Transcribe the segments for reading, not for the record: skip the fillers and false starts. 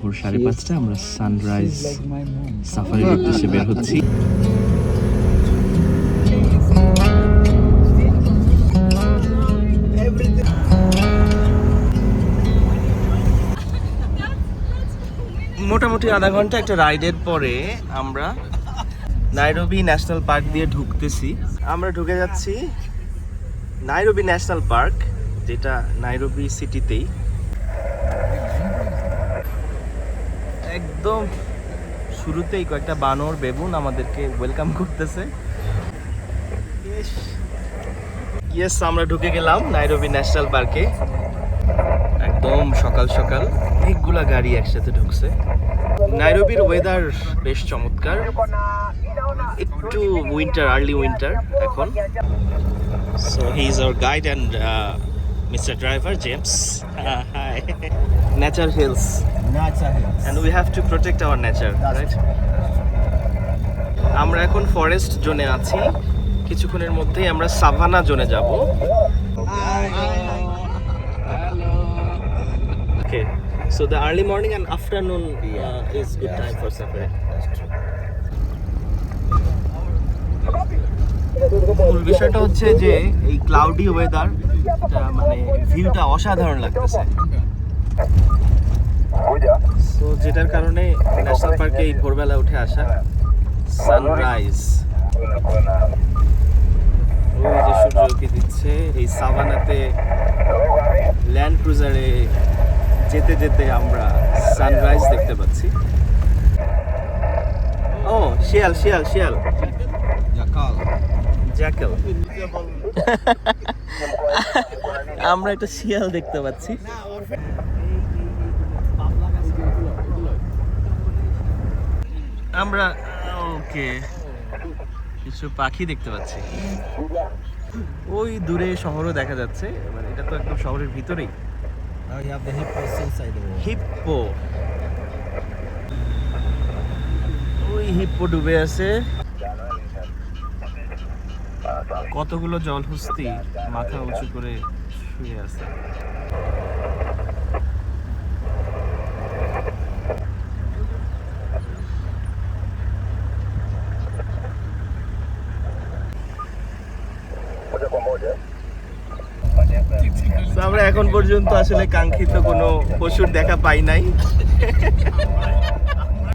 ভোর 5:30 আমরা সানরাইজ সাফারির উদ্দেশ্যে বের হচ্ছি। মোটামুটি আধা ঘন্টা একটা রাইডের পরে আমরা নাইরোবি ন্যাশনাল পার্ক দিয়ে ঢুকতেছি। আমরা ঢুকে যাচ্ছি নাইরোবি ন্যাশনাল পার্ক, যেটা নাইরোবি সিটিতেই। একদম শুরুতেই কয়েকটা বানর বেবুন আমাদেরকে ওয়েলকাম করতেছে। ইয়েস, আমরা ঢুকে গেলাম নাইরোবি ন্যাশনাল পার্কে। একদম সকাল সকাল অনেকগুলা গাড়ি একসাথে ঢুকছে। নাইরোবির ওয়েদার বেশ চমৎকার, একটু উইন্টার, আর্লি উইন্টার এখন। So he is our guide and Mr. Driver James. Hi. Nature hills. And we have to protect our nature, right? আমরা এখন ফরেস্ট জোনে আছি, কিছুক্ষণের মধ্যেই আমরা সাভানা জোনে যাব। Okay, so the early morning and afternoon is good time for safari. মূল বিষয়টা হচ্ছে যে এই ক্লাউডি ওয়েদার, মানে ভিউটা অসাধারণ লাগতেছে। সো যেটার কারণে ন্যাশনাল পার্কে এই ভোরবেলা উঠে আসা, সানরাইজ, ওই যে সূর্য উঁকি দিচ্ছে। এই সাভানাতে ল্যান্ড ক্রুজারে যেতে যেতে আমরা সানরাইজ দেখতে পাচ্ছি। ও শিয়াল শিয়াল শিয়াল, জ্যাকাল। আমরা একটা শিয়াল দেখতে পাচ্ছি। আমরা ওকে কিছু পাখি দেখতে পাচ্ছি। ওই দূরে শহরও দেখা যাচ্ছে, মানে এটা তো একদম শহরের ভিতরেই। হিপ্পো, ওই হিপ্পো ডুবে আছে। কতগুলো জলহস্তি মাথা উঁচু করে শুয়ে আছে। আমরা এখন পর্যন্ত আসলে কাঙ্ক্ষিত কোনো পশুর দেখা পাই নাই।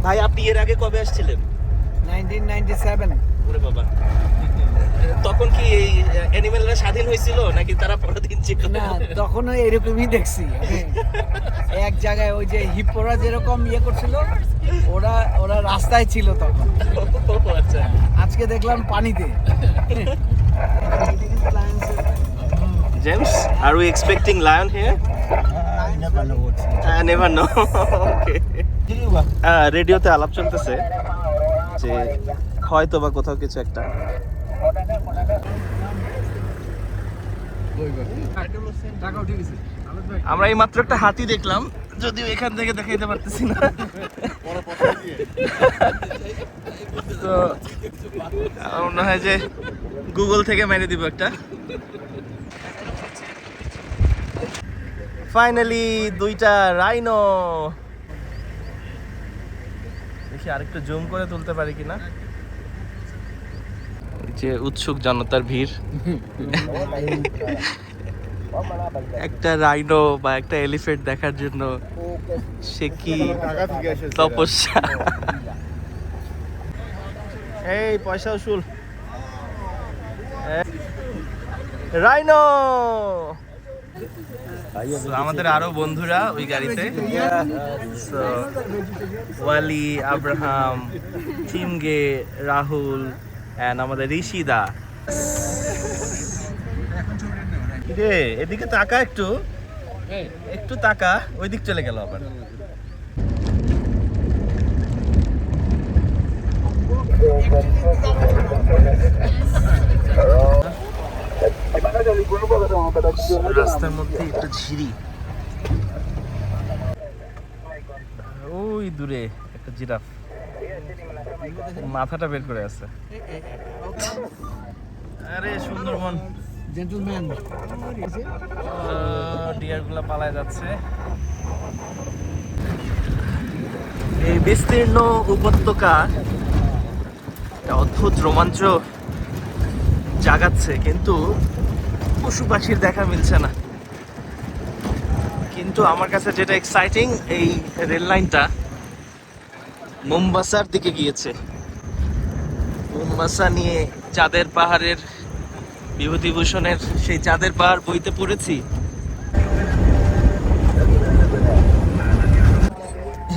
ভাই, আপনি এর আগে কবে আসছিলেন? 1997। ওরে বাবা, তখন কি এই অ্যানিমেলরা স্বাধীন হয়েছিল নাকি তারা পরাধীন ছিল? না, তখনও এরকমই দেখছি। এক জায়গায় ওই যে হিপ্পোরা যেরকম ইয়ে করছিল, ওরা রাস্তায় ছিল তখন। আচ্ছা, আজকে দেখলাম পানিতে। James, are we expecting lion here? I never know. Okay. রেডিওতে আলাপ চলতেছে যে হয়তো বা কোথাও কিছু একটা। আমরা এই মাত্র একটা হাতি দেখলাম, যদিও এখান থেকে দেখাইতে পারতেছি না। তো আমার মনে হয় যে গুগল থেকে মেরে দিব একটা। ফাইনালি দুইটা রাইনো। দেখি আরেকটু জুম করে তুলতে পারি কিনা। যে উৎসুক জনতার ভিড়। একটা রাইনো বা একটা এলিফ্যান্ট দেখার জন্য সে কি তপস্যা। এই পয়সা উসুল। রাইনো। আমাদের আরো বন্ধুরা ওই গাড়িতে, ওয়ালি, আব্রাহাম, চিমগে, রাহুল এন্ড আমাদের ঋষিদা। রে এদিকে তাকা, একটু একটু তাকা, ওই দিক চলে গেল আবার। রাস্তার মধ্যে একটা ঝিরি, ওই দূরে একটা জিরাফ মাথাটা বের করে আছে। আরে সুন্দরবন জেন্টলম্যান। ডিয়ার গুলা পালায় যাচ্ছে। এই বিস্তীর্ণ উপত্যকা একটা অদ্ভুত রোমাঞ্চ জাগাচ্ছে, কিন্তু পশু পাখির দেখা মিলছে না। কিন্তু আমার কাছে যেটা এক্সাইটিং, এই রেল লাইনটা মোম্বাসার দিকে গিয়েছে। মোম্বাসা নিয়ে চাঁদের পাহাড়ের, বিভূতিভূষণের সেই চাঁদের পাহাড় বইতে পড়েছি।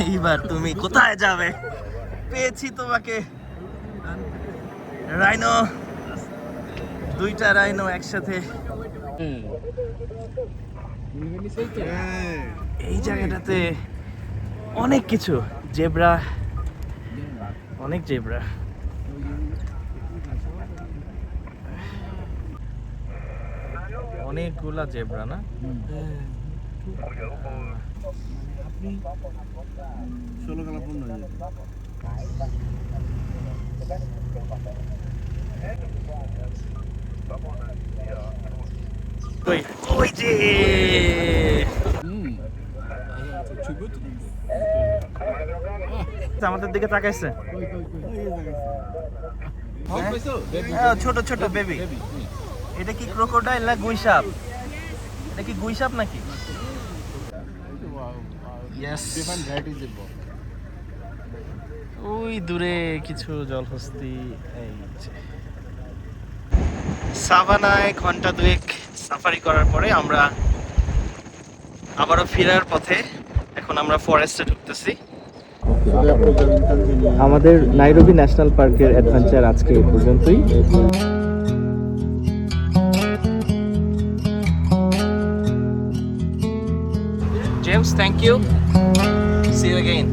এইবার তুমি কোথায় যাবে? পেয়েছি তোমাকে। রাইনো, দুইটা রাইনো একসাথে। এই জায়গাটাতে অনেক কিছু, জেব্রা, অনেক জেব্রা। অনেকগুলা জেব্রা না? ওই ওই যে আমাদের দিকে তাকাইছে। হ্যাঁ, ছোট ছোট বেবি। এটা কি ক্রোকোডাইল না গুইসাপ? এটা কি গুইসাপ নাকি? Yes. ওই দূরে কিছু জলহস্তি। এই যে সাভানায় ঘন্টা দুয়েক সাফারি করার পরে আমরা আবারও ফেরার পথে। এখন আমরা ফরেস্টে ঢুকতেছি। আমাদের নাইরোবি ন্যাশনাল পার্কের অ্যাডভেঞ্চার আজকে এই পর্যন্তই। James, thank you. See you again.